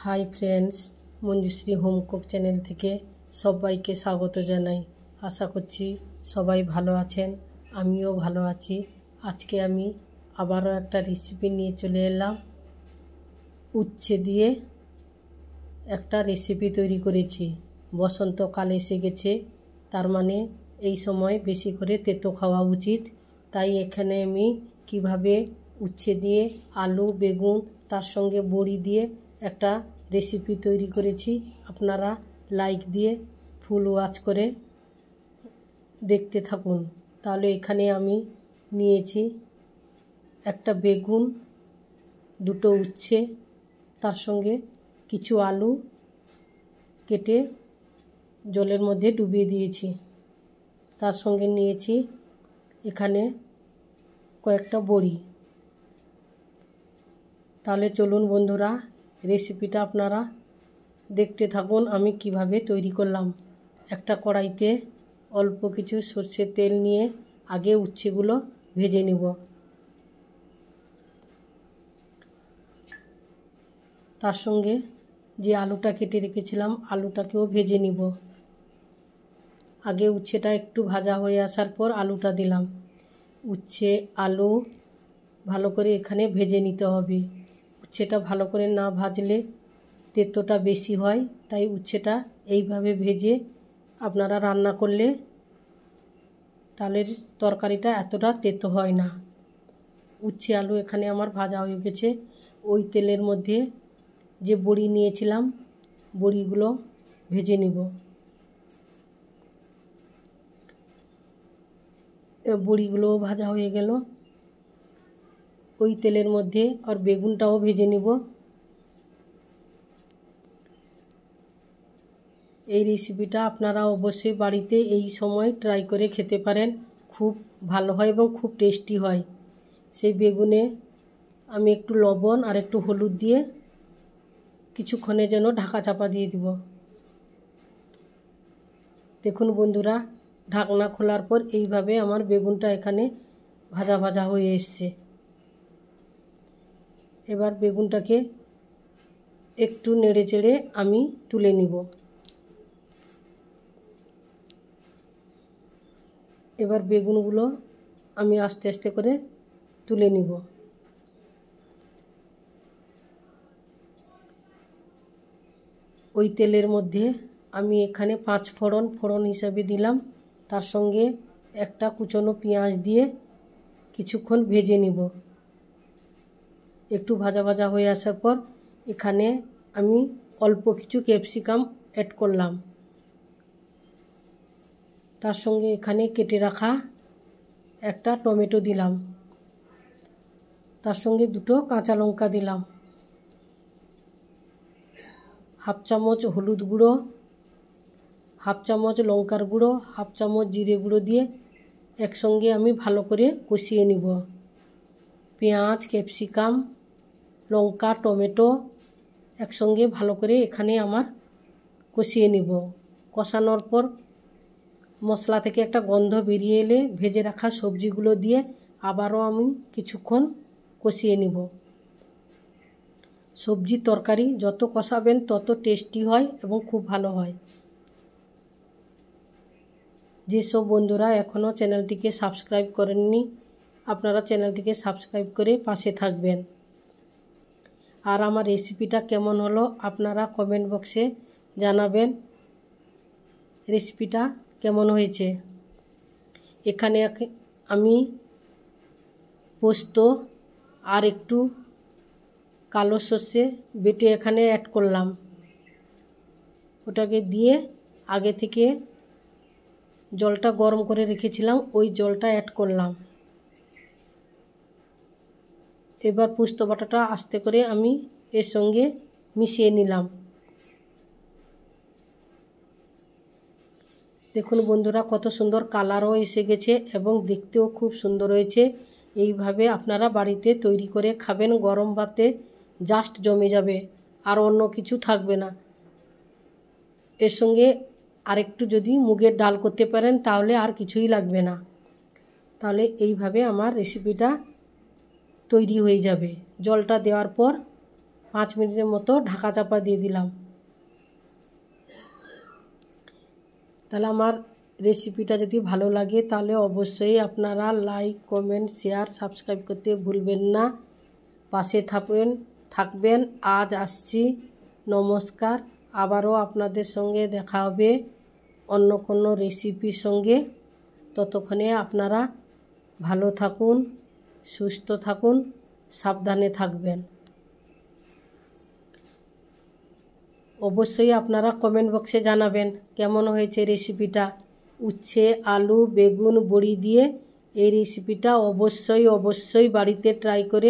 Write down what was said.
High friends Manjushri home cook channel থেকে সবাইকে স্বাগত জানাই। আশা করছি সবাই ভালো আছেন, আমিও ভালো আছি। আজকে আমি আবারও একটা রেসিপি নিয়ে চলে এলাম। উচ্ছে দিয়ে একটা রেসিপি তৈরি করেছি। বসন্তকাল এসে গেছে, তার মানে এই সময় বেশি করে তেতো খাওয়া উচিত। তাই এখানে আমি কিভাবে উচ্ছে দিয়ে আলু বেগুন তার সঙ্গে বড়ি দিয়ে একটা রেসিপি তৈরি করেছি। আপনারা লাইক দিয়ে ফুল ওয়াচ করে দেখতে থাকুন। তাহলে এখানে আমি নিয়েছি একটা বেগুন, দুটো উচ্ছে, তার সঙ্গে কিছু আলু কেটে জলের মধ্যে ডুবিয়ে দিয়েছি। তার সঙ্গে নিয়েছি এখানে কয়েকটা বড়ি। তাহলে চলুন বন্ধুরা, রেসিপিটা আপনারা দেখতে থাকুন আমি কিভাবে তৈরি করলাম। একটা কড়াইতে অল্প কিছু সরষের তেল নিয়ে আগে উচ্ছেগুলো ভেজে নিব। তার সঙ্গে যে আলুটা কেটে রেখেছিলাম আলুটাকেও ভেজে নিব। আগে উচ্ছেটা একটু ভাজা হয়ে আসার পর আলুটা দিলাম। উচ্ছে আলু ভালো করে এখানে ভেজে নিতে হবে। উচ্ছেটা ভালো করে না ভাজলে তেতোটা বেশি হয়, তাই উচ্ছেটা এইভাবে ভেজে আপনারা রান্না করলে তাহলে তরকারিটা এতটা তেতো হয় না। উচ্ছে আলু এখানে আমার ভাজা হয়ে গেছে। ওই তেলের মধ্যে যে বড়ি নিয়েছিলাম বড়িগুলো ভেজে নিব। বড়িগুলোও ভাজা হয়ে গেল। ওই তেলের মধ্যে আর বেগুনটাও ভেজে নিব। এই রেসিপিটা আপনারা অবশ্যই বাড়িতে এই সময় ট্রাই করে খেতে পারেন। খুব ভালো হয় এবং খুব টেস্টি হয়। সেই বেগুনে আমি একটু লবণ আর একটু হলুদ দিয়ে কিছুক্ষণের জন্য ঢাকা চাপা দিয়ে দিব। দেখুন বন্ধুরা, ঢাকনা খোলার পর এইভাবে আমার বেগুনটা এখানে ভাজা ভাজা হয়ে এসছে। এবার বেগুনটাকে একটু নেড়ে চেড়ে আমি তুলে নিব। এবার বেগুনগুলো আমি আস্তে আস্তে করে তুলে নিব। ওই তেলের মধ্যে আমি এখানে 5 ফোড়ন হিসাবে দিলাম। তার সঙ্গে একটা কুচনো পেঁয়াজ দিয়ে কিছুক্ষণ ভেজে নিব। একটু ভাজা ভাজা হয়ে আসার পর এখানে আমি অল্প কিছু ক্যাপসিকাম অ্যাড করলাম। তার সঙ্গে এখানে কেটে রাখা একটা টমেটো দিলাম। তার সঙ্গে দুটো কাঁচা লঙ্কা দিলাম। হাফ চামচ হলুদ গুঁড়ো, হাফ চামচ লঙ্কার গুঁড়ো, হাফ চামচ জিরে গুঁড়ো দিয়ে একসঙ্গে আমি ভালো করে কষিয়ে নিব। পেঁয়াজ ক্যাপসিকাম লঙ্কা টমেটো একসঙ্গে ভালো করে এখানে আমার কষিয়ে নিব। কষানোর পর মশলা থেকে একটা গন্ধ বেরিয়ে এলে ভেজে রাখা সবজিগুলো দিয়ে আবারও আমি কিছুক্ষণ কষিয়ে নিব। সবজি তরকারি যত কষাবেন তত টেস্টি হয় এবং খুব ভালো হয়। যেসব বন্ধুরা এখনও চ্যানেলটিকে সাবস্ক্রাইব করেননি আপনারা চ্যানেলটিকে সাবস্ক্রাইব করে পাশে থাকবেন। আর আমার রেসিপিটা কেমন হলো আপনারা কমেন্ট বক্সে জানাবেন রেসিপিটা কেমন হয়েছে। এখানে আমি পোস্ত আর একটু কালো সর্ষে বেটে এখানে অ্যাড করলাম। ওটাকে দিয়ে আগে থেকে জলটা গরম করে রেখেছিলাম ওই জলটা অ্যাড করলাম। এবার পোস্ত বাটাটা আস্তে করে আমি এর সঙ্গে মিশিয়ে নিলাম। দেখুন বন্ধুরা, কত সুন্দর কালারও এসে গেছে এবং দেখতেও খুব সুন্দর হয়েছে। এইভাবে আপনারা বাড়িতে তৈরি করে খাবেন, গরম ভাতে জাস্ট জমে যাবে, আর অন্য কিছু থাকবে না। এর সঙ্গে আরেকটু যদি মুগের ডাল করতে পারেন তাহলে আর কিছুই লাগবে না। তাহলে এইভাবে আমার রেসিপিটা তৈরি হয়ে যাবে। জলটা দেওয়ার পর 5 মিনিটের মতো ঢাকা চাপা দিয়ে দিলাম। তাহলে আমার রেসিপিটা যদি ভালো লাগে তাহলে অবশ্যই আপনারা লাইক, কমেন্ট, শেয়ার, সাবস্ক্রাইব করতে ভুলবেন না। পাশে থাকবেন। আজ আসছি, নমস্কার। আবারও আপনাদের সঙ্গে দেখা হবে অন্য কোনো রেসিপির সঙ্গে। ততক্ষণে আপনারা ভালো থাকুন, সুস্থ থাকুন, সাবধানে থাকবেন। অবশ্যই আপনারা কমেন্ট বক্সে জানাবেন কেমন হয়েছে রেসিপিটা। উচ্ছে, আলু, বেগুন, বড়ি দিয়ে এই রেসিপিটা অবশ্যই বাড়িতে ট্রাই করে